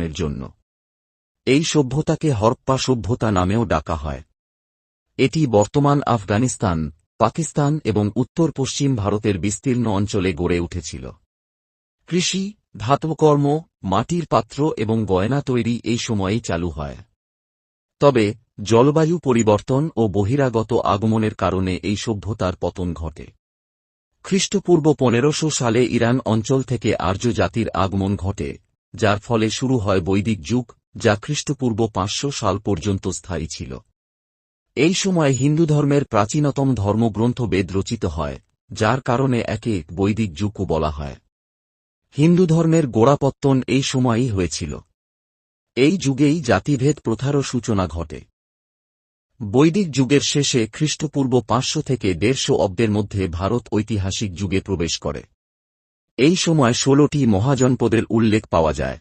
স্থাপনের জন্য। এই সভ্যতাকে হরপ্পা সভ্যতা নামেও ডাকা হয়। এটি বর্তমান আফগানিস্তান, পাকিস্তান এবং উত্তর পশ্চিম ভারতের বিস্তীর্ণ অঞ্চলে গড়ে উঠেছিল। কৃষি, ধাতবকর্ম, মাটির পাত্র এবং গয়না তৈরি এই সময়েই চালু হয়। তবে জলবায়ু পরিবর্তন ও বহিরাগত আগমনের কারণে এই সভ্যতার পতন ঘটে। খ্রিস্টপূর্ব 1500 সালে ইরান অঞ্চল থেকে আর্য জাতির আগমন ঘটে, যার ফলে শুরু হয় বৈদিক যুগ, যা খ্রিস্টপূর্ব 500 সাল পর্যন্ত স্থায়ী ছিল। এই সময় হিন্দু ধর্মের প্রাচীনতম ধর্মগ্রন্থ বেদ রচিত হয়, যার কারণে একে বৈদিক যুগও বলা হয়। হিন্দু ধর্মের গোড়াপত্তন এই সময়ই হয়েছিল। এই যুগেই জাতিভেদ প্রথারও সূচনা ঘটে। বৈদিক যুগের শেষে খ্রিস্টপূর্ব 500 থেকে 150 অব্দের মধ্যে ভারত ঐতিহাসিক যুগে প্রবেশ করে। এই সময় 16টি মহাজনপদের উল্লেখ পাওয়া যায়।